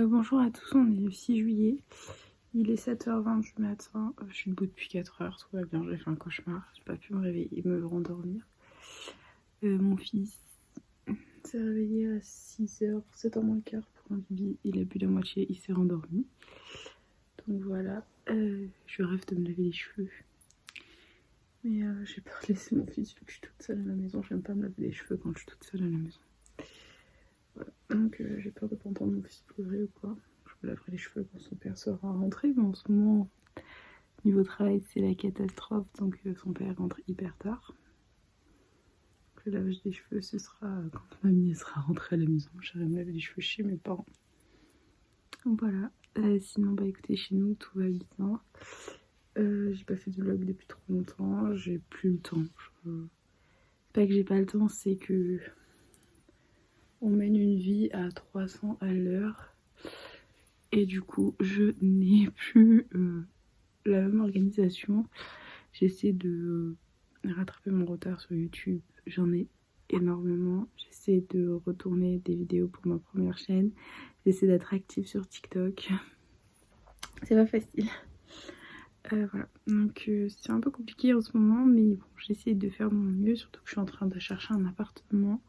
Bonjour à tous, on est le 6 juillet, il est 7h20 du matin, je suis debout depuis 4h, tout va bien, j'ai fait un cauchemar, j'ai pas pu me réveiller, me rendormir. Mon fils s'est réveillé à 6h, 7h moins le quart pour un bibi, il a bu la moitié, il s'est rendormi. Donc voilà, je rêve de me laver les cheveux. Mais j'ai peur de laisser mon fils vu que je suis toute seule à la maison, j'aime pas me laver les cheveux quand je suis toute seule à la maison. Voilà. Donc j'ai peur de pas entendre mon fils pleurer ou quoi. Je me laverai les cheveux quand son père sera rentré, mais en ce moment, niveau travail, c'est la catastrophe, donc son père rentre hyper tard. Donc, le lavage des cheveux, ce sera quand mamie sera rentrée à la maison. J'irai me laver les cheveux chez mes parents. Donc voilà. Sinon, bah écoutez, chez nous, tout va bien. J'ai pas fait de vlog depuis trop longtemps, j'ai plus le temps. C'est pas que j'ai pas le temps, c'est que on mène une vie à 300 à l'heure. Et du coup, je n'ai plus la même organisation. J'essaie de rattraper mon retard sur YouTube. J'en ai énormément. J'essaie de retourner des vidéos pour ma première chaîne. J'essaie d'être active sur TikTok. C'est pas facile. Voilà. Donc c'est un peu compliqué en ce moment, mais bon, j'essaie de faire mon mieux. Surtout que je suis en train de chercher un appartement.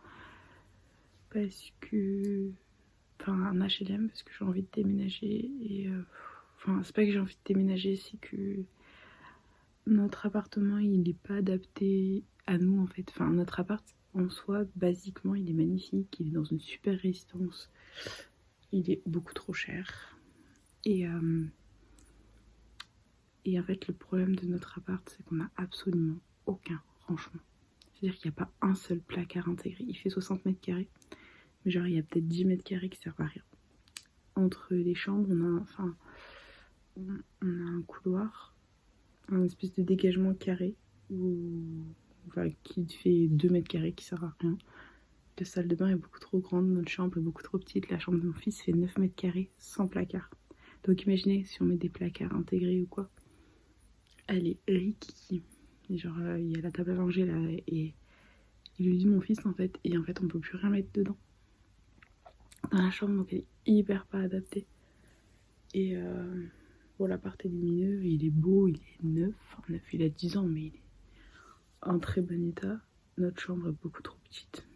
Parce que... Enfin, un HLM, parce que j'ai envie de déménager. Et... Enfin, c'est pas que j'ai envie de déménager, c'est que notre appartement, il n'est pas adapté à nous en fait. Enfin, notre appart en soi, basiquement, il est magnifique. Il est dans une super résidence. Il est beaucoup trop cher. Et en fait, le problème de notre appart, c'est qu'on a absolument aucun rangement. C'est-à-dire qu'il n'y a pas un seul placard intégré. Il fait 60 mètres carrés. Mais genre, il y a peut-être 10 mètres carrés qui servent à rien. Entre les chambres, on a un couloir, un espèce de dégagement carré qui fait 2 mètres carrés qui sert à rien. La salle de bain est beaucoup trop grande, notre chambre est beaucoup trop petite. La chambre de mon fils fait 9 mètres carrés sans placard. Donc imaginez si on met des placards intégrés ou quoi. Elle est rikiki. Genre il y a la table à langer là et il lui dit mon fils en fait. Et en fait on peut plus rien mettre dedans. Dans la chambre, donc elle est hyper pas adaptée. Et bon, l'appart est lumineux, il est beau, il est neuf. Enfin neuf, il a 10 ans mais il est en très bon état. Notre chambre est beaucoup trop petite.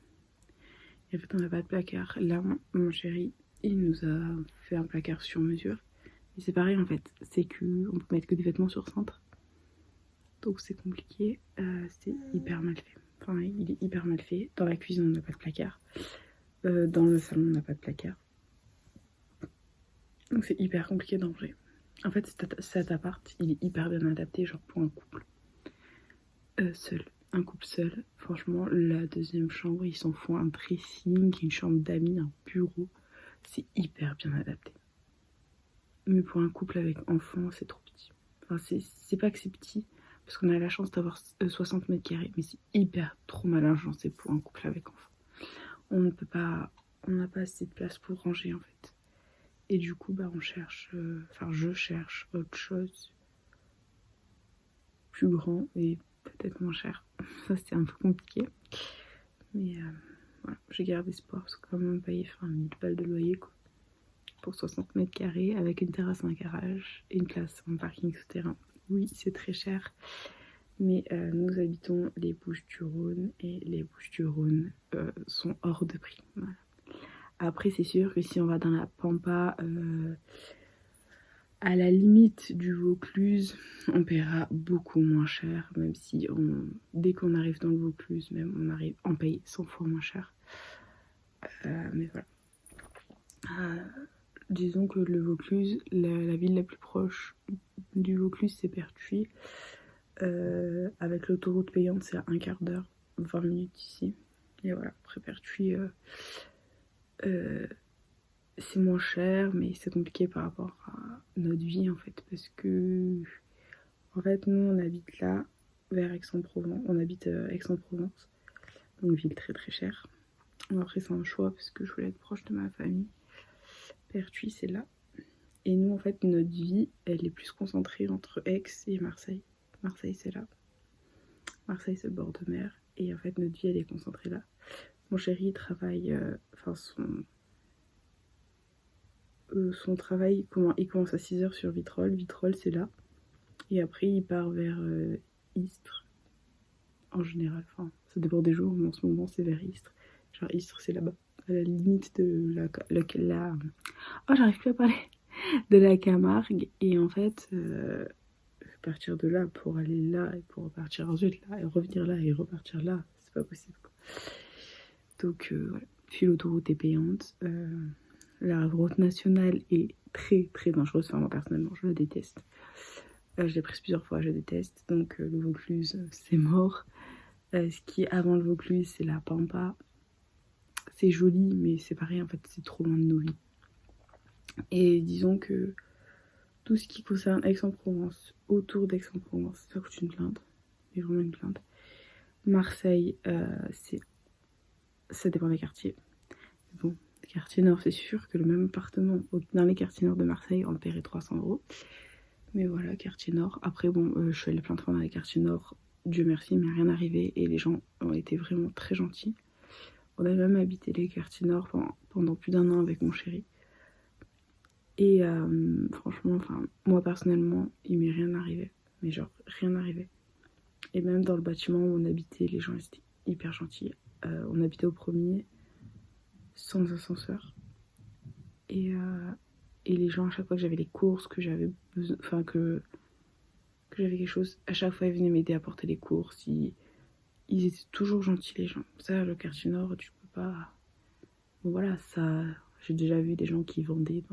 Et en fait on n'a pas de placard. Là mon chéri, il nous a fait un placard sur mesure. Et c'est pareil en fait, c'est que on peut mettre que des vêtements sur cintre. Donc c'est compliqué, c'est hyper mal fait. Enfin il est hyper mal fait. Dans la cuisine on n'a pas de placard. Dans le salon on n'a pas de placard. Donc c'est hyper compliqué d'en ranger. En fait cet appart il est hyper bien adapté genre pour un couple seul. Un couple seul. Franchement la deuxième chambre ils s'en font un dressing, une chambre d'amis, un bureau. C'est hyper bien adapté. Mais pour un couple avec enfants c'est trop petit. Enfin c'est pas que c'est petit. Parce qu'on a la chance d'avoir 60 mètres carrés, mais c'est hyper trop mal agencé pour un couple avec enfants. On n'a pas assez de place pour ranger en fait. Et du coup, bah on cherche, je cherche autre chose plus grand et peut-être moins cher. Ça c'est un peu compliqué. Mais voilà, je garde espoir parce que quand même payer 1000 balles de loyer quoi. Pour 60 mètres carrés avec une terrasse, un garage et une place en parking souterrain. Oui, c'est très cher. Mais nous habitons les Bouches-du-Rhône et les Bouches-du-Rhône sont hors de prix. Voilà. Après, c'est sûr que si on va dans la Pampa, à la limite du Vaucluse, on paiera beaucoup moins cher, même si dès qu'on arrive dans le Vaucluse, même on paye 100 fois moins cher. Mais voilà. Disons que le Vaucluse, la ville la plus proche du Vaucluse, c'est Pertuis. Avec l'autoroute payante c'est à un quart d'heure, 20 minutes ici. Et voilà, après Pertuis c'est moins cher mais c'est compliqué par rapport à notre vie en fait. Parce que en fait nous on habite là vers Aix-en-Provence. On habite Aix-en-Provence, donc ville très très chère. Après c'est un choix parce que je voulais être proche de ma famille. Pertuis c'est là. Et nous en fait notre vie elle est plus concentrée entre Aix et Marseille. Marseille c'est là. Marseille c'est le bord de mer. Et en fait notre vie elle est concentrée là. Mon chéri il travaille, son travail, il commence à 6h sur Vitrolles. Vitrolles, c'est là. Et après, il part vers Istres. En général, enfin, ça dépend des jours, mais en ce moment, c'est vers Istres. Genre, Istres, c'est là-bas, à la limite de la... Oh, j'arrive plus à parler. De la Camargue. Et en fait, partir de là pour aller là, et pour repartir ensuite là, et revenir là, et repartir là, c'est pas possible, quoi. Donc, voilà. Puis l'autoroute est payante. La route nationale est très, très dangereuse. Enfin, moi, personnellement, je la déteste. Je l'ai prise plusieurs fois, je déteste. Donc, le Vaucluse, c'est mort. Ce qui est avant le Vaucluse, c'est la Pampa. C'est joli, mais c'est pareil, en fait, c'est trop loin de nos vies. Et disons que tout ce qui concerne Aix-en-Provence, autour d'Aix-en-Provence, ça coûte une blinde. Mais vraiment une blinde. Marseille, ça dépend des quartiers. Bon, quartier nord, c'est sûr que le même appartement dans les quartiers nord de Marseille, on le paierait 300 €. Mais voilà, quartier nord. Après, bon, je suis allée plein de fois dans les quartiers nord. Dieu merci, il m'est rien arrivé. Et les gens ont été vraiment très gentils. On a même habité les quartiers nord pendant plus d'1 an avec mon chéri. Et franchement, enfin, moi personnellement, il m'est rien arrivé. Mais genre, rien arrivé. Et même dans le bâtiment où on habitait, les gens étaient hyper gentils. On habitait au premier, sans ascenseur. Et les gens, à chaque fois que j'avais les courses, que j'avais besoin, enfin que j'avais quelque chose, à chaque fois ils venaient m'aider à porter les courses. Ils étaient toujours gentils, les gens. Ça, le quartier nord, tu peux pas. Bon voilà, ça, j'ai déjà vu des gens qui vendaient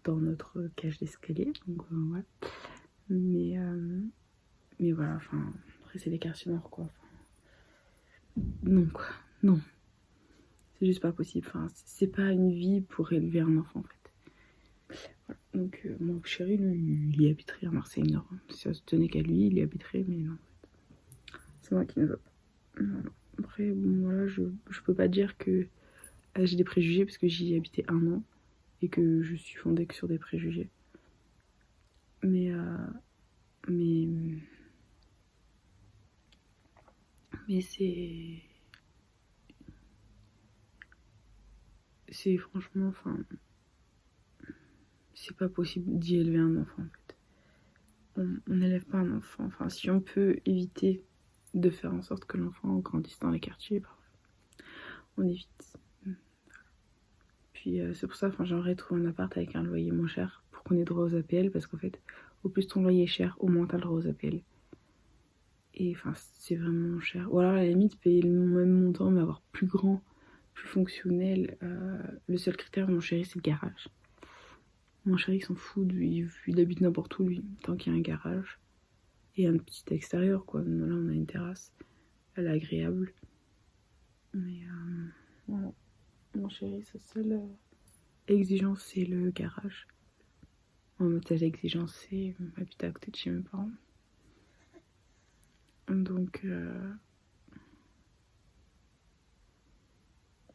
dans notre cage d'escalier, donc voilà. Mais voilà, enfin, après c'est les quartiers nord, quoi. Enfin, non, quoi, non. C'est juste pas possible, enfin, c'est pas une vie pour élever un enfant, en fait. Voilà. Donc, mon chéri, lui, il y habiterait à Marseille Nord. Si ça se tenait qu'à lui, il y habiterait, mais non. C'est moi qui ne veux pas. Voilà. Après, bon, voilà, je peux pas dire que j'ai des préjugés parce que j'y ai habité 1 an et que je suis fondée que sur des préjugés. Mais c'est franchement, enfin, c'est pas possible d'y élever un enfant, en fait. On n'élève pas un enfant. Enfin, si on peut éviter de faire en sorte que l'enfant grandisse dans les quartiers, bah, on évite. Puis c'est pour ça, enfin, j'aimerais trouver un appart avec un loyer moins cher pour qu'on ait droit aux APL, parce qu'en fait, au plus ton loyer est cher, au moins t'as le droit aux APL. Et enfin, c'est vraiment cher. Ou alors, à la limite, payer le même montant, mais avoir plus grand, plus fonctionnel. Le seul critère de mon chéri, c'est le garage. Mon chéri, il s'en fout, il habite n'importe où, lui, tant qu'il y a un garage. Et un petit extérieur, quoi. Là, on a une terrasse. Elle est agréable. Mais voilà. Mon chéri, sa seule exigence, c'est le garage. Ma seule exigence, c'est habiter à côté de chez mes parents. Donc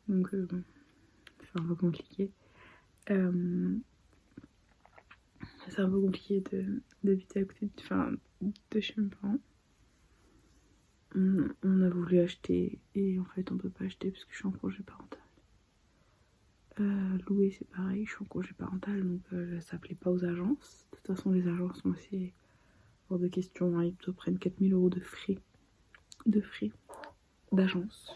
bon, c'est un peu compliqué. C'est un peu compliqué d'habiter à côté de chez mes parents. On a voulu acheter et en fait on peut pas acheter parce que je suis en congé parental. Louer c'est pareil, je suis en congé parental donc ça plaît pas aux agences. De toute façon les agences, moi c'est hors de question, hein, ils te prennent 4 000 € de frais d'agence.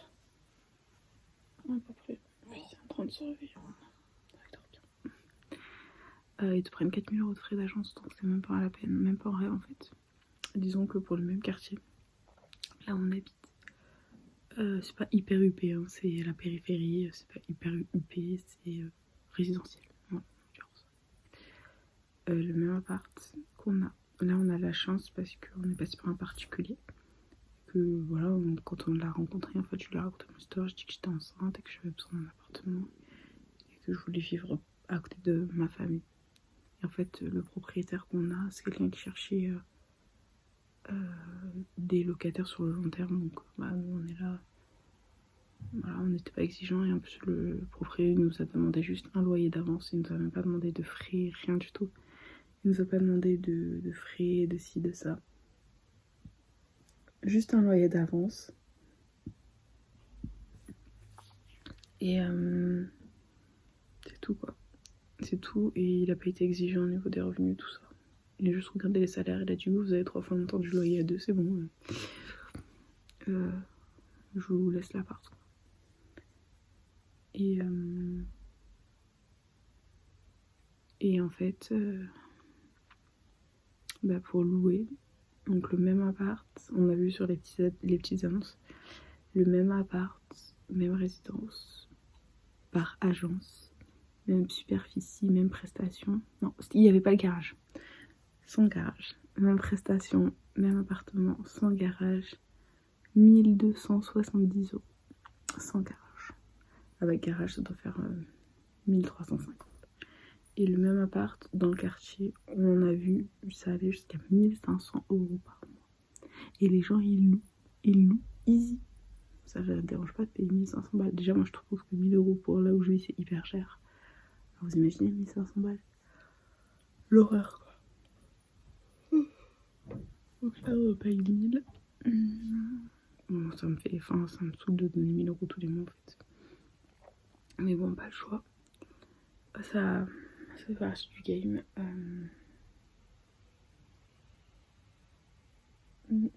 À peu près, c'est en train de se réveiller. Ils te prennent 4 000 € de frais d'agence, donc c'est même pas à la peine, même pas en rêve en fait. Disons que pour le même quartier, là où on habite, c'est pas hyper huppé, hein, c'est la périphérie, c'est pas hyper huppé, c'est résidentiel. Voilà, le même appart qu'on a. Là, on a la chance parce qu'on est passé par un particulier. Que voilà, quand on l'a rencontré, en fait, je lui ai raconté mon histoire, je dis que j'étais enceinte et que j'avais besoin d'un appartement et que je voulais vivre à côté de ma famille. Et en fait, le propriétaire qu'on a, c'est quelqu'un qui cherchait des locataires sur le long terme. Donc, bah, nous, on est là. Voilà, on n'était pas exigeant et en plus, le propriétaire nous a demandé juste un loyer d'avance. Il nous a même pas demandé de frais, rien du tout. Il nous a pas demandé de frais, de ci, de ça. Juste un loyer d'avance. Et c'est tout, quoi. c'est tout. Et il a pas été exigeant au niveau des revenus, tout ça. Il a juste regardé les salaires, il a dit vous avez 3 fois le montant du loyer à 2, c'est bon. Je vous laisse l'appart. Et en fait, pour louer, donc le même appart, on a vu sur les petites annonces, le même appart, même résidence, par agence, même superficie, même prestation. Non, il n'y avait pas le garage. Sans garage, même prestation, même appartement, sans garage, 1270 € sans garage. Avec garage, ça doit faire 1350. Et le même appart dans le quartier, on a vu, ça allait jusqu'à 1500 € par mois. Et les gens, ils louent easy. Ça ne dérange pas de payer 1500 balles. Déjà, moi, je trouve que 1000 € pour là où je vis, c'est hyper cher. Alors, vous imaginez 1500 balles? L'horreur, quoi. Donc là, on paye 1000. Bon, ça me saoule de donner 1000 € tous les mois, en fait. Mais bon, pas le choix. Ça fait partie du game.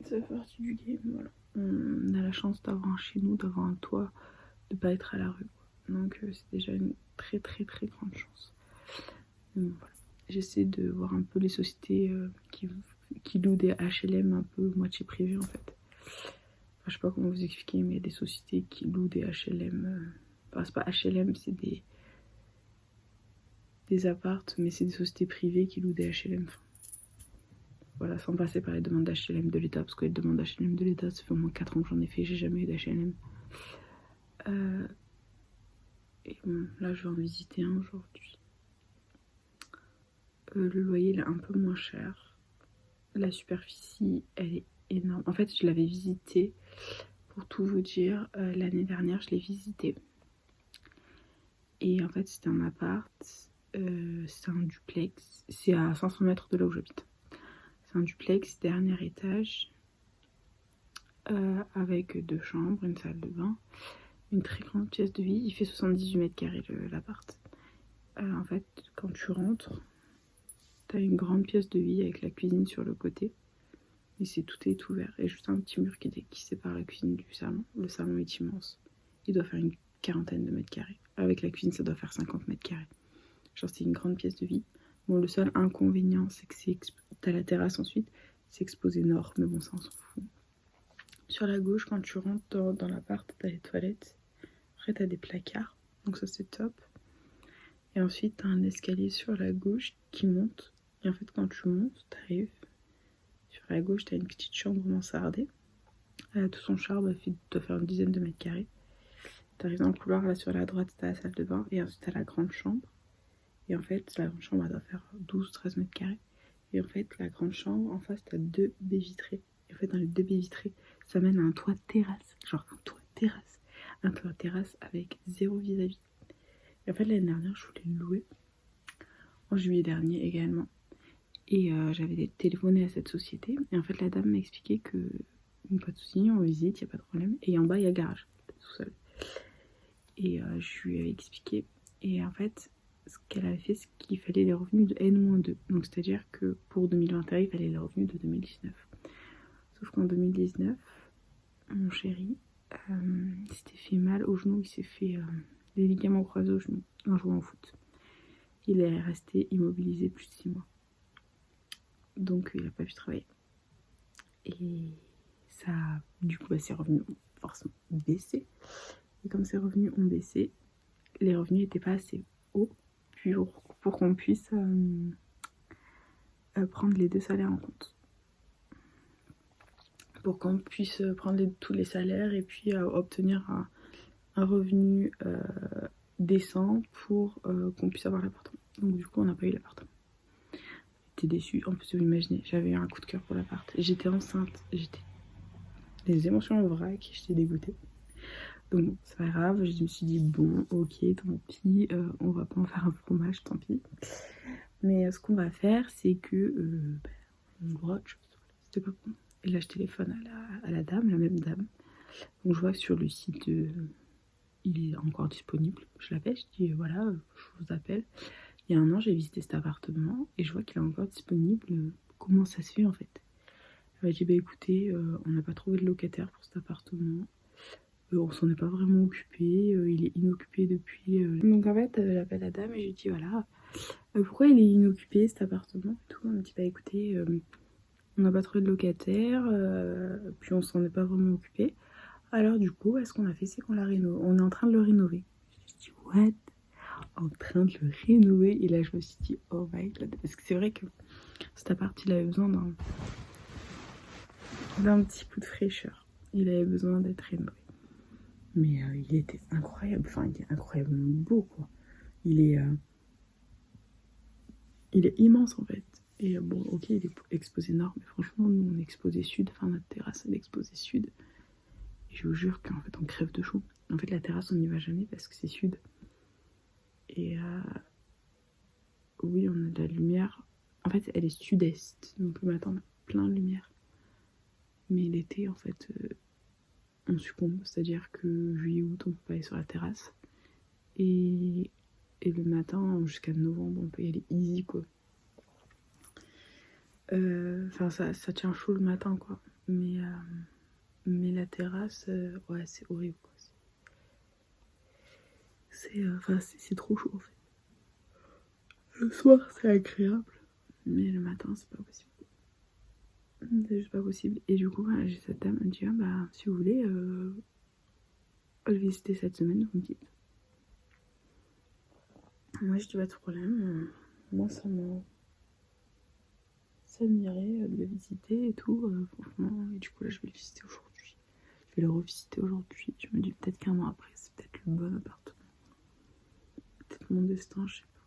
Ça fait partie du game, voilà. On a la chance d'avoir un chez nous, d'avoir un toit, de pas être à la rue, quoi. Donc c'est déjà une très très très grande chance. Donc, voilà. J'essaie de voir un peu les sociétés qui louent des HLM un peu moitié privées en fait. Enfin, je sais pas comment vous expliquer, mais il y a des sociétés qui louent des HLM. Enfin, c'est pas HLM, c'est des appartes, mais c'est des sociétés privées qui louent des HLM. Voilà, sans passer par les demandes d'HLM de l'État, parce que les demandes d'HLM de l'État, ça fait au moins 4 ans que j'en ai fait, j'ai jamais eu d'HLM. Et bon, là je vais en visiter un aujourd'hui. Le loyer il est un peu moins cher. La superficie, elle est énorme. En fait, je l'avais visité, pour tout vous dire, l'année dernière, je l'ai visité. Et en fait, c'était un appart, c'est un duplex, c'est à 500 mètres de là où j'habite. C'est un duplex, dernier étage, avec 2 chambres, une salle de bain, une très grande pièce de vie. Il fait 78 mètres carrés l'appart. En fait, quand tu rentres, t'as une grande pièce de vie avec la cuisine sur le côté. Et tout est ouvert. Et juste un petit mur qui sépare la cuisine du salon. Le salon est immense. Il doit faire une 40aine de mètres carrés. Avec la cuisine, ça doit faire 50 mètres carrés. Genre, c'est une grande pièce de vie. Bon, le seul inconvénient, c'est que t'as la terrasse ensuite. C'est exposé nord, mais bon, ça, on s'en fout. Sur la gauche, quand tu rentres dans l'appart, t'as les toilettes. Après, t'as des placards. Donc ça, c'est top. Et ensuite, t'as un escalier sur la gauche qui monte. Et en fait, quand tu montes, t'arrives. Sur la gauche, t'as une petite chambre mansardée. Tout son charme doit faire une dizaine de mètres carrés. T'arrives dans le couloir, là sur la droite, t'as la salle de bain. Et ensuite, t'as la grande chambre. Et en fait, la grande chambre, elle doit faire 12-13 mètres carrés. Et en fait, la grande chambre, en face, t'as 2 baies vitrées. Et en fait, dans les 2 baies vitrées, ça mène à un toit terrasse. Genre un toit terrasse. Un toit terrasse avec 0 vis-à-vis. Et en fait, l'année dernière, je voulais le louer. En juillet dernier également. Et j'avais téléphoné à cette société. Et en fait, la dame m'a expliqué que pas de soucis, on visite, il n'y a pas de problème. Et en bas, il y a le garage, tout seul. Et je lui ai expliqué. Et en fait, ce qu'elle avait fait, c'est qu'il fallait les revenus de N-2. Donc, c'est-à-dire que pour 2021, il fallait les revenus de 2019. Sauf qu'en 2019, mon chéri s'était fait mal au genou. Il s'est fait des ligaments croisés au genou en jouant au foot. Il est resté immobilisé plus de 6 mois. Donc, il n'a pas pu travailler. Et ça, du coup, ses revenus ont forcément baissé. Et comme ses revenus ont baissé, les revenus n'étaient pas assez hauts pour qu'on puisse prendre les 2 salaires en compte. Pour qu'on puisse prendre tous les salaires et puis obtenir un revenu décent pour qu'on puisse avoir l'appartement. Donc du coup, on n'a pas eu l'appartement. J'étais déçue. En plus, vous imaginez, j'avais eu un coup de cœur pour l'appart. J'étais enceinte, j'étais des émotions en vrac, j'étais dégoûtée. Donc bon, c'est pas grave, je me suis dit bon, ok, tant pis, on va pas en faire un fromage, tant pis. Mais ce qu'on va faire, c'est que on broche, c'était pas bon. Et là, je téléphone à la dame, la même dame. Donc je vois que sur le site, il est encore disponible. Je l'appelle, je dis voilà, je vous appelle. Il Il y a un an, j'ai visité cet appartement et je vois qu'il est encore disponible. Comment ça se fait en fait? Elle m'a dit bah écoutez, on n'a pas trouvé de locataire pour cet appartement. On s'en est pas vraiment occupé, il est inoccupé depuis. Donc en fait, j'appelle la dame et je lui dis voilà, pourquoi il est inoccupé cet appartement et tout. Elle me dit bah écoutez, on n'a pas trouvé de locataire, puis on s'en est pas vraiment occupé. Alors du coup, ce qu'on a fait, c'est qu'on l'a rénové. On est en train de le rénover. Je dis what? En train de le rénover. Et là, je me suis dit oh my god, parce que c'est vrai que cet appart, il avait besoin d'un petit coup de fraîcheur. Il avait besoin d'être rénové. Mais il était incroyable, enfin il est incroyablement beau quoi. Il est immense en fait. Et bon ok il est exposé nord, mais franchement nous on est exposé sud, enfin notre terrasse elle est exposée sud. Et je vous jure qu'en fait on crève de chaud. En fait la terrasse on n'y va jamais parce que c'est sud. Et oui on a de la lumière. En fait elle est sud-est, donc le matin on a plein de lumière. Mais l'été en fait on succombe, c'est-à-dire que juillet août on peut pas aller sur la terrasse. Et le matin, jusqu'à novembre, on peut y aller easy, quoi. Enfin, ça tient chaud le matin, quoi. Mais la terrasse, ouais, c'est horrible, quoi. C'est trop chaud, en fait. Le soir, c'est agréable. Mais le matin, c'est pas possible. C'est juste pas possible. Et du coup, j'ai cette dame, elle me dit, ah, bah, si vous voulez, je vais visiter cette semaine, vous me dites. Moi, je dis, pas de problème. Moi, ça m'irait de le visiter et tout, franchement. Et du coup, là, je vais le visiter aujourd'hui. Je vais le revisiter aujourd'hui. Je me dis peut-être qu'un an après, c'est peut-être le bon appartement. Peut-être mon destin, je sais pas.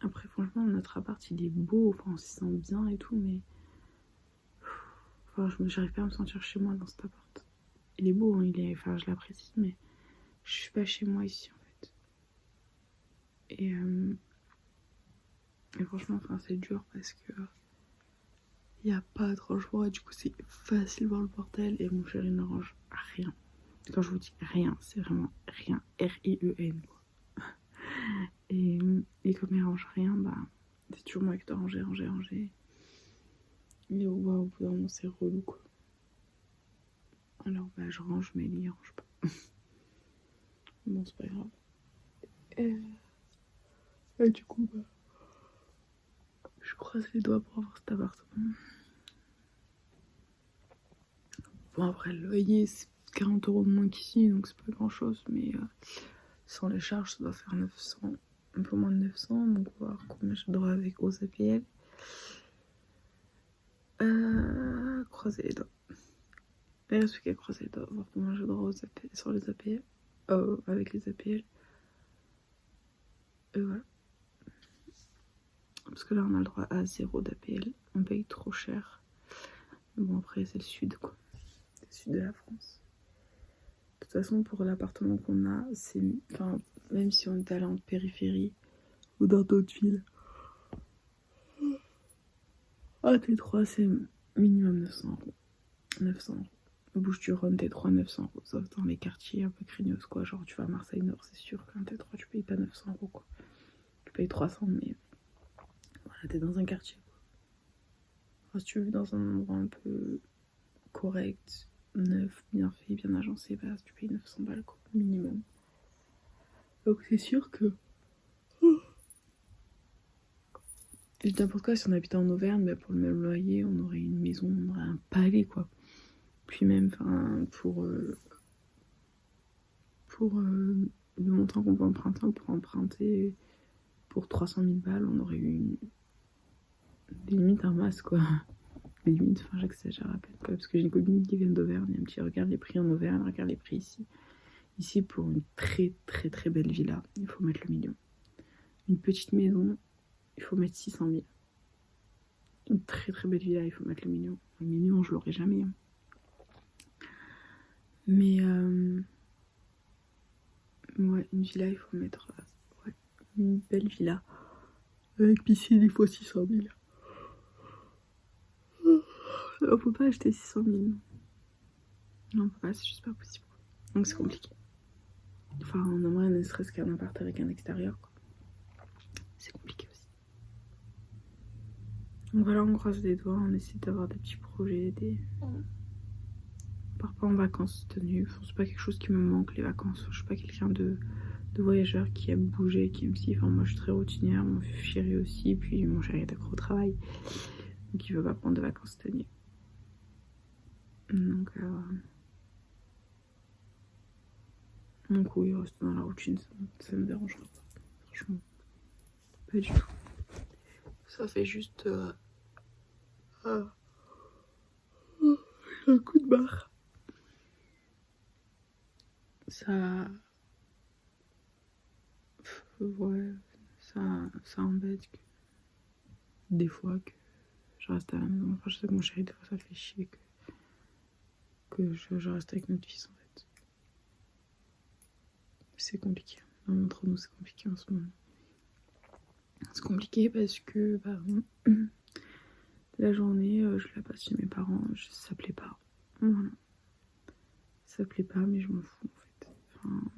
Après, franchement, notre appart, il est beau. Enfin, on s'y sent bien et tout, mais... Enfin, j'arrive pas à me sentir chez moi dans cet appart. Il est beau, hein, enfin, je l'apprécie, mais je suis pas chez moi ici, en fait. Et franchement, enfin, c'est dur parce que... Il n'y a pas de rangement et du coup c'est facilement le bordel et mon chéri ne range rien. Quand je vous dis rien, c'est vraiment rien. R-I-E-N quoi. Et comme il range rien, bah c'est toujours moi qui dois ranger. Et au bout d'un moment c'est relou quoi. Alors bah je range mais lui il range pas. Bon c'est pas grave. Et du coup bah je croise les doigts pour avoir cet appartement. Bon après le loyer c'est 40 € de moins qu'ici donc c'est pas grand chose mais sans les charges ça doit faire 900, un peu moins de 900 donc on va voir combien je dois avec aux APL. Croiser les doigts. Il reste plus qu'à croiser les doigts, voir combien j'ai droit aux APL, sur les APL. Avec les APL. Et voilà. Parce que là on a le droit à 0 d'APL. On paye trop cher. Mais bon après c'est le sud quoi. C'est le sud de la France. De toute façon pour l'appartement qu'on a, c'est. Enfin, même si on est allé en périphérie ou dans d'autres villes. T3 c'est minimum 900 €. 900 €. Bouches-du-Rhône, T3, 900 €. Sauf dans les quartiers un peu craignos, quoi. Genre, tu vas à Marseille Nord, c'est sûr qu'un T3, tu payes pas 900 €, quoi. Tu payes 300, mais voilà, t'es dans un quartier, quoi. Enfin, si tu veux dans un endroit un peu correct, neuf, bien fait, bien agencé, bah, tu payes 900 balles, quoi, minimum. Donc, c'est sûr que. Et n'importe quoi, si on habitait en Auvergne, bah, pour le même loyer, on aurait une maison, on aurait un palais, quoi. Puis même, enfin, pour le montant qu'on peut emprunter, on pourrait emprunter pour 300 000 balles, on aurait eu des limites un masse quoi. Des limites, enfin j'exagère à peine quoi, parce que j'ai une copine qui vient d'Auvergne, elle me dit regarde les prix en Auvergne, regarde les prix ici. Ici pour une très très très belle villa, il faut mettre le million. Une petite maison, il faut mettre 600 000. Une très très belle villa, il faut mettre le million. Le million, je l'aurai jamais. Hein. Mais ouais, une villa, il faut mettre une belle villa. Avec piscine, il faut 600 000. On peut pas acheter 600 000. Non, on peut pas, c'est juste pas possible. Donc c'est compliqué. Enfin, on aimerait ne serait-ce qu'un appart avec un extérieur, quoi. C'est compliqué aussi. Donc voilà, on croise les doigts, on essaie d'avoir des petits projets, On part pas en vacances cette année, c'est pas quelque chose qui me manque les vacances, je suis pas quelqu'un de voyageur qui aime bouger, qui aime si, enfin moi je suis très routinière, mon chéri aussi, puis mon chéri est accro au travail, donc il veut pas prendre de vacances cette année. Donc oui, rester dans la routine, ça me dérangera pas, franchement, pas du tout. Ça fait juste un coup de barre. Ça... Ouais, ça embête des fois que je reste à la maison. Enfin, je sais que mon chéri, des fois, ça le fait chier que je reste avec notre fils, en fait. C'est compliqué. Entre nous, c'est compliqué en ce moment. C'est compliqué parce que la journée, je la passe chez mes parents, ça plaît pas. Voilà. Ça plaît pas, mais je m'en fous, en fait. Enfin,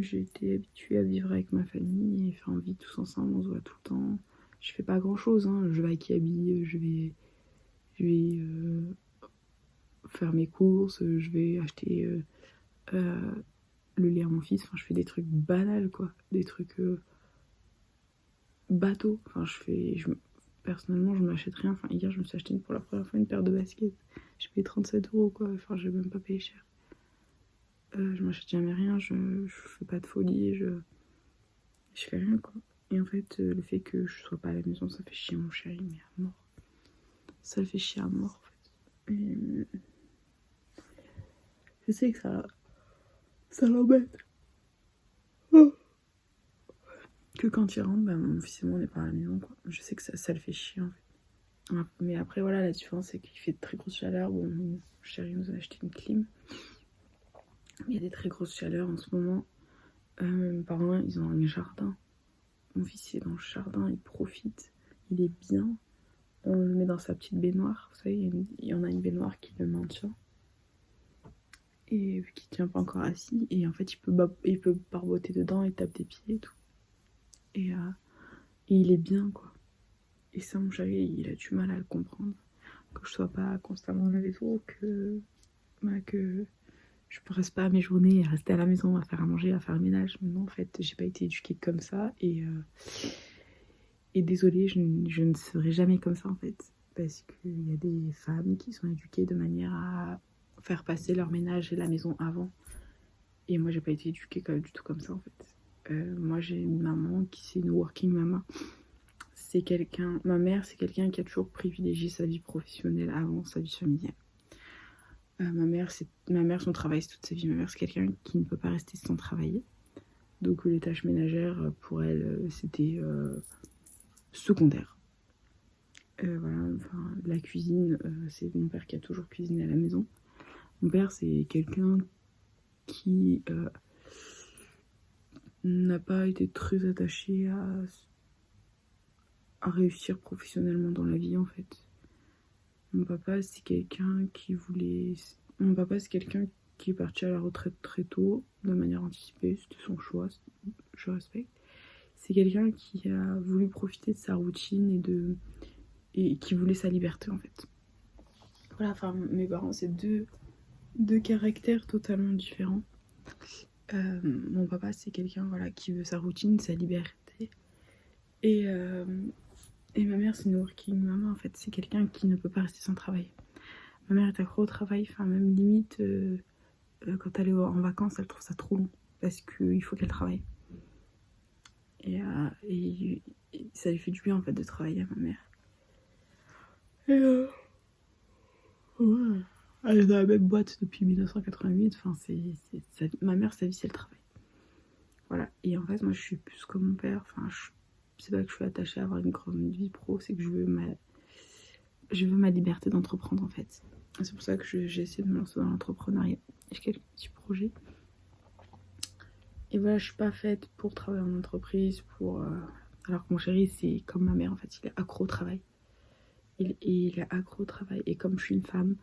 j'ai été habituée à vivre avec ma famille et on vit tous ensemble, on se voit tout le temps. Je fais pas grand chose, hein. Je vais à Kiabi, je vais faire mes courses, je vais acheter le lait à mon fils. Enfin, je fais des trucs banals, quoi. Des trucs bateaux. Enfin, personnellement, je m'achète rien. Enfin, hier, je me suis acheté pour la première fois une paire de baskets. J'ai payé 37 €, quoi. Enfin, j'ai même pas payé cher. Je m'achète jamais rien, je fais pas de folie, je fais rien, quoi. Et en fait, le fait que je sois pas à la maison, ça fait chier mon chéri, mais à mort. Ça le fait chier à mort, en fait. Et je sais que ça l'embête. Oh. Que quand il rentre, mon fils et moi, on n'est pas à la maison, quoi. Je sais que ça le fait chier, en fait. Mais après, voilà, la différence, c'est qu'il fait de très grosse chaleur. Bon, mon chéri nous a acheté une clim. Il y a des très grosses chaleurs en ce moment. Mes parents, ils ont un jardin. Mon fils est dans le jardin, il profite, il est bien. On le met dans sa petite baignoire. Vous savez, il y en a une baignoire qui le maintient. Et qui tient pas encore assis. Et en fait, il peut barboter dedans, il tape des pieds et tout. Et il est bien, quoi. Et ça, mon chéri, il a du mal à le comprendre. Que je sois pas constamment à la maison, que je ne reste pas à mes journées à rester à la maison, à faire à manger, à faire le ménage. Non, en fait, j'ai pas été éduquée comme ça. Et désolée, je ne serai jamais comme ça, en fait. Parce qu'il y a des femmes qui sont éduquées de manière à faire passer leur ménage et la maison avant. Et moi, j'ai pas été éduquée du tout comme ça, en fait. Moi, j'ai une maman c'est une working mama. Ma mère, c'est quelqu'un qui a toujours privilégié sa vie professionnelle avant sa vie familiale. Ma mère, son travail, c'est toute sa vie. Ma mère, c'est quelqu'un qui ne peut pas rester sans travailler. Donc, les tâches ménagères, pour elle, c'était secondaire. Voilà, enfin, la cuisine, c'est mon père qui a toujours cuisiné à la maison. Mon père, c'est quelqu'un qui n'a pas été très attaché à réussir professionnellement dans la vie, en fait. Mon papa, c'est quelqu'un qui est parti à la retraite très tôt, de manière anticipée, c'était son choix, je respecte. C'est quelqu'un qui a voulu profiter de sa routine et qui voulait sa liberté, en fait. Voilà, enfin, mes parents, c'est deux caractères totalement différents. Mon papa, c'est quelqu'un, voilà, qui veut sa routine, sa liberté. Et ma mère, c'est une working mama, en fait. C'est quelqu'un qui ne peut pas rester sans travail. Ma mère est accro au travail, enfin, même limite, quand elle est en vacances, elle trouve ça trop long. Parce qu'il faut qu'elle travaille. Et ça lui fait du bien, en fait, de travailler à ma mère. Et ouais. Elle est dans la même boîte depuis 1988. Enfin, ma mère, sa vie, c'est le travail. Voilà. Et en fait, moi, je suis plus comme mon père. Enfin, c'est pas que je suis attachée à avoir une grande vie pro, c'est que je veux ma liberté d'entreprendre, en fait. C'est pour ça que j'ai essayé de me lancer dans l'entrepreneuriat. J'ai quelques petits projets. Et voilà, je suis pas faite pour travailler en entreprise, alors que mon chéri, c'est comme ma mère, en fait, il est accro au travail. Il est accro au travail. Et comme je suis une femme,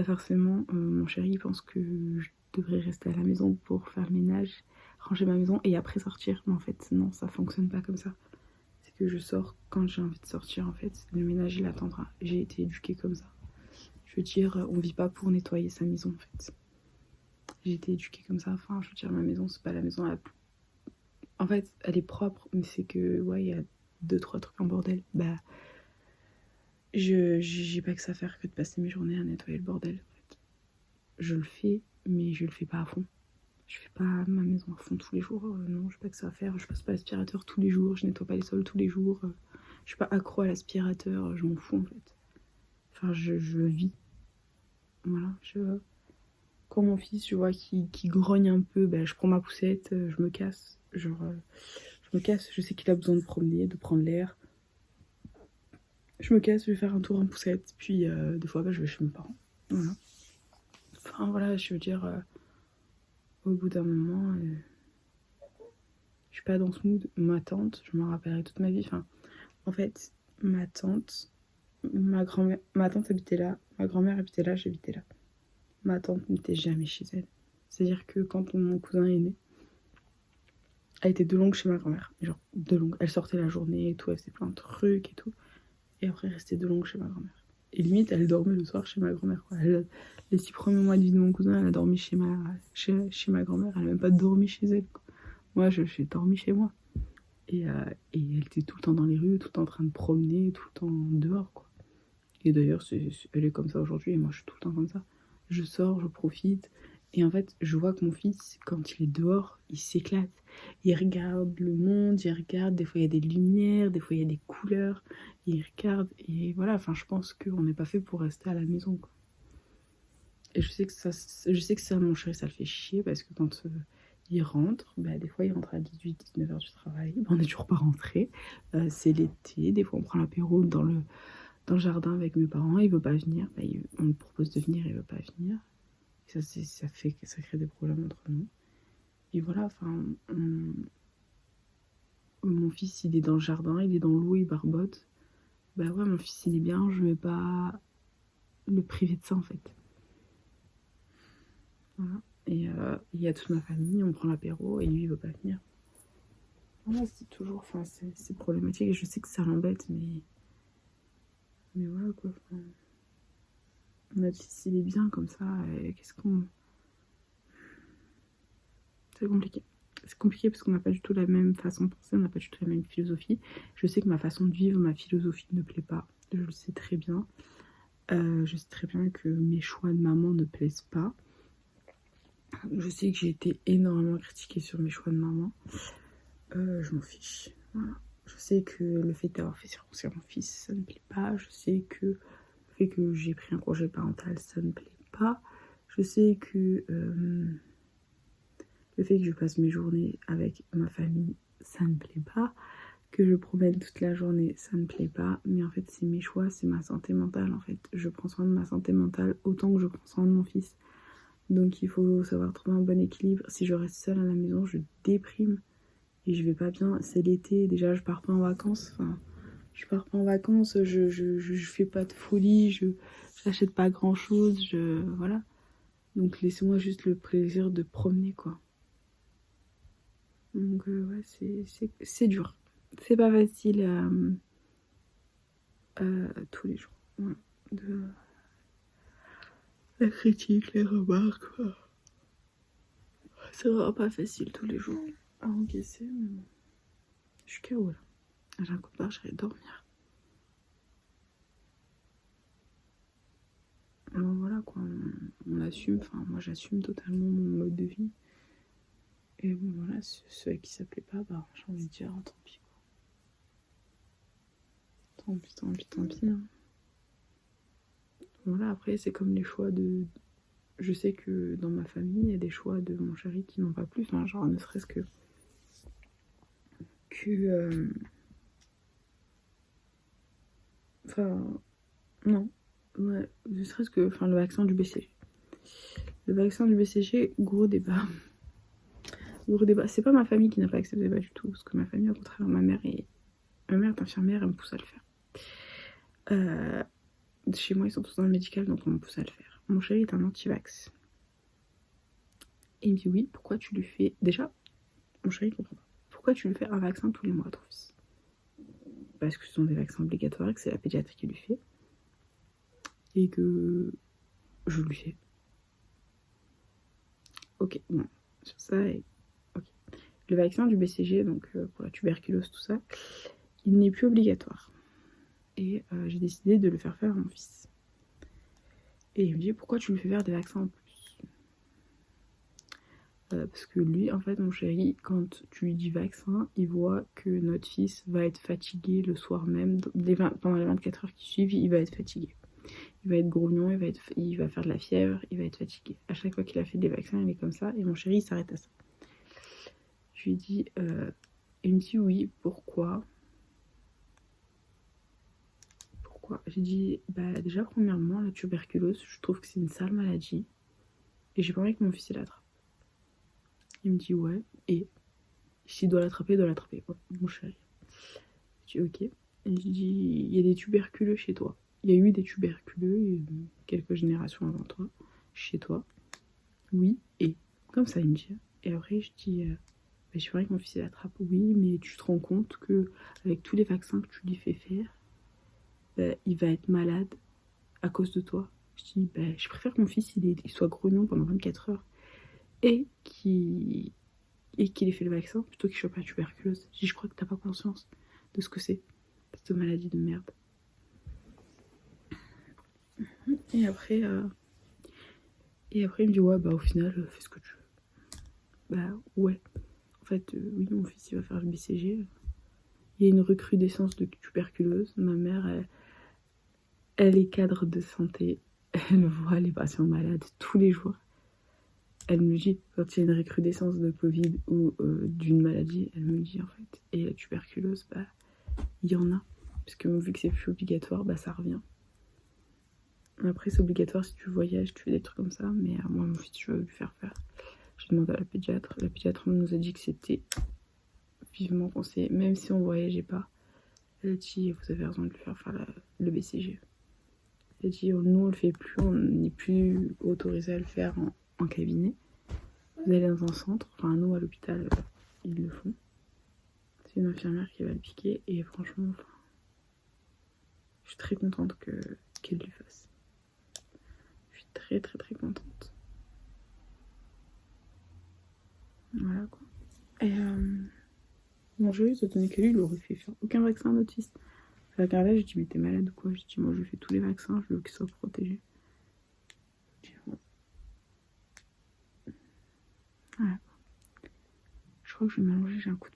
forcément, mon chéri pense que je devrais rester à la maison pour faire le ménage, ranger ma maison et après sortir. Mais en fait, non, ça fonctionne pas comme ça. C'est que je sors quand j'ai envie de sortir en fait. Le ménage il attendra. J'ai été éduquée comme ça. Je veux dire, on vit pas pour nettoyer sa maison en fait. J'ai été éduquée comme ça. Enfin, je veux dire, ma maison c'est pas la maison la plus... En fait, elle est propre, mais c'est que, ouais, il y a 2-3 trucs en bordel. Bah, j'ai pas que ça à faire que de passer mes journées à nettoyer le bordel en fait. Je le fais, mais je le fais pas à fond. Je fais pas ma maison à fond tous les jours. Non, j'ai pas que ça à faire. Je passe pas l'aspirateur tous les jours. Je nettoie pas les sols tous les jours. Je suis pas accro à l'aspirateur. Je m'en fous en fait. Enfin, je vis. Voilà. Quand mon fils, je vois qu'il grogne un peu, ben, je prends ma poussette, je me casse. Genre, je me casse. Je sais qu'il a besoin de promener, de prendre l'air. Je me casse, je vais faire un tour en poussette. Puis, des fois, ben, je vais chez mes parents. Voilà. Enfin, voilà, je veux dire, au bout d'un moment, je suis pas dans ce mood. Ma tante, je m'en rappellerai toute ma vie. Enfin, en fait, ma tante habitait là, ma grand-mère habitait là, j'habitais là. Ma tante n'était jamais chez elle. C'est-à-dire que quand mon cousin est né, elle était de longue chez ma grand-mère. Genre, de longue. Elle sortait la journée et tout, elle faisait plein de trucs et tout. Et après, elle restait de longue chez ma grand-mère. Et limite, elle dormait le soir chez ma grand-mère. Les 6 premiers mois de vie de mon cousin, elle a dormi chez ma grand-mère. Elle n'a même pas dormi chez elle, quoi. Moi, j'ai dormi chez moi. Et elle était tout le temps dans les rues, tout le temps en train de promener, tout le temps dehors, quoi. Et d'ailleurs, elle est comme ça aujourd'hui, et moi, je suis tout le temps comme ça. Je sors, je profite. Et en fait, je vois que mon fils, quand il est dehors, il s'éclate. Il regarde le monde, il regarde, des fois il y a des lumières, des fois il y a des couleurs. Il regarde, et voilà, enfin, je pense qu'on n'est pas fait pour rester à la maison, quoi. Et je sais que ça, mon chéri, ça le fait chier, parce que quand il rentre, bah, des fois il rentre à 18-19 heures du travail, bah, on n'est toujours pas rentré. C'est l'été, des fois on prend l'apéro dans le jardin avec mes parents, il veut pas venir, bah, on lui propose de venir, il veut pas venir. Et ça crée des problèmes entre nous. Et voilà, enfin, mon fils il est dans le jardin, il est dans l'eau, il barbote. Bah ouais, mon fils il est bien, je vais pas le priver de ça en fait. Voilà. Et il y a toute ma famille, on prend l'apéro et lui il veut pas venir. Voilà, c'est toujours, enfin c'est problématique et je sais que ça l'embête, mais voilà quoi. Enfin, notre fils il est bien comme ça, et qu'est-ce qu'on... C'est compliqué. C'est compliqué parce qu'on n'a pas du tout la même façon de penser, on n'a pas du tout la même philosophie. Je sais que ma façon de vivre, ma philosophie ne plaît pas, je le sais très bien. Je sais très bien que mes choix de maman ne plaisent pas. Je sais que j'ai été énormément critiquée sur mes choix de maman. Je m'en fiche. Voilà. Je sais que le fait d'avoir fait circoncire mon fils, ça ne plaît pas. Je sais que le fait que j'ai pris un congé parental, ça ne plaît pas. Je sais que le fait que je passe mes journées avec ma famille, ça ne plaît pas. Que je promène toute la journée, ça ne plaît pas. Mais en fait, c'est mes choix, c'est ma santé mentale. En fait, je prends soin de ma santé mentale autant que je prends soin de mon fils. Donc il faut savoir trouver un bon équilibre. Si je reste seule à la maison, je déprime et je vais pas bien. C'est l'été, déjà je pars pas en vacances. Enfin, je pars pas en vacances, je fais pas de folie, je n'achète pas grand chose, voilà. Donc laissez-moi juste le plaisir de promener, quoi. Donc ouais, c'est dur. C'est pas facile tous les jours. Voilà. La critique, les remarques, quoi. C'est vraiment pas facile tous les jours à encaisser, mais bon. Je suis KO là. J'ai un coup de barre, j'allais dormir. Alors voilà quoi, on assume, enfin moi j'assume totalement mon mode de vie. Et bon voilà, ceux à qui ça plaît pas, bah j'ai envie de dire tant pis quoi. Tant pis. Hein. Voilà, après c'est comme les choix de... Je sais que dans ma famille, il y a des choix de mon chéri qui n'ont pas plus, enfin genre ne serait-ce que... Enfin... Non. Ouais, ne serait-ce que... Enfin le vaccin du BCG. Le vaccin du BCG, gros débat. Gros débat. C'est pas ma famille qui n'a pas accepté le débat du tout, parce que ma famille, au contraire, ma mère est infirmière, elle me pousse à le faire. Chez moi, ils sont tous dans le médical, donc on me pousse à le faire. Mon chéri est un anti-vax. Et il me dit oui, pourquoi tu lui fais... Déjà, mon chéri comprend pas. Pourquoi tu lui fais un vaccin tous les mois à ton fils? parce que ce sont des vaccins obligatoires et que c'est la pédiatrie qui lui fait. Et que je lui fais. Ok, bon, sur ça, ok. Le vaccin du BCG, donc pour la tuberculose, tout ça, il n'est plus obligatoire. Et j'ai décidé de le faire à mon fils. Et il me dit, pourquoi tu lui fais faire des vaccins en plus? Parce que lui, en fait, mon chéri, quand tu lui dis vaccin, il voit que notre fils va être fatigué le soir même. Pendant les 24 heures qui suivent, il va être fatigué. Il va être grognon, il va faire de la fièvre, il va être fatigué. À chaque fois qu'il a fait des vaccins, il est comme ça. Et mon chéri, il s'arrête à ça. Je lui ai dit, il me dit oui, pourquoi? J'ai dit, bah déjà, premièrement, la tuberculose, je trouve que c'est une sale maladie. Et j'ai pas envie que mon fils l'attrape. Il me dit, ouais, et s'il doit l'attraper, il doit l'attraper. Oh, mon chéri. Je dis, ok. Et je dis, il y a des tuberculeux chez toi. Il y a eu des tuberculeux quelques générations avant toi, chez toi. Oui, et comme ça, il me dit. Et après, je dis, bah, j'ai pas envie que mon fils l'attrape. Oui, mais tu te rends compte que avec tous les vaccins que tu lui fais faire, bah, il va être malade à cause de toi. Je dis, bah, je préfère que mon fils il soit grognon pendant 24 heures et qu'il ait fait le vaccin plutôt qu'il chope la tuberculose. Je dis, je crois que t'as pas conscience de ce que c'est, cette maladie de merde. Et après, il me dit, ouais, bah au final, fais ce que tu veux. Bah ouais. En fait, oui, mon fils il va faire le BCG. Il y a une recrudescence de tuberculose. Ma mère, elle est cadre de santé. Elle voit les patients malades tous les jours. Elle me dit, quand il y a une recrudescence de Covid ou d'une maladie, elle me dit en fait. Et la tuberculose, bah, il y en a. Parce que vu que c'est plus obligatoire, bah, ça revient. Après, c'est obligatoire si tu voyages, tu fais des trucs comme ça. Mais moi, mon fils, je veux lui faire faire. J'ai demandé à la pédiatre. La pédiatre nous a dit que c'était vivement conseillé, même si on voyageait pas. Elle a dit, vous avez raison de lui faire le BCG. Elle a dit, nous, on le fait plus, on n'est plus autorisé à le faire en cabinet. Vous allez dans un centre, enfin nous à l'hôpital, ils le font. C'est une infirmière qui va le piquer et franchement, enfin, je suis très contente qu'elle lui fasse. Je suis très très très contente. Voilà quoi. Et mon jeu, étant donné que lui, il aurait fait faire aucun vaccin autiste. À la carrière, j'ai dit, mais t'es malade ou quoi? J'ai dit, moi je fais tous les vaccins, je veux qu'il soit protégé. Voilà. Je crois que je vais m'allonger, j'ai un coup de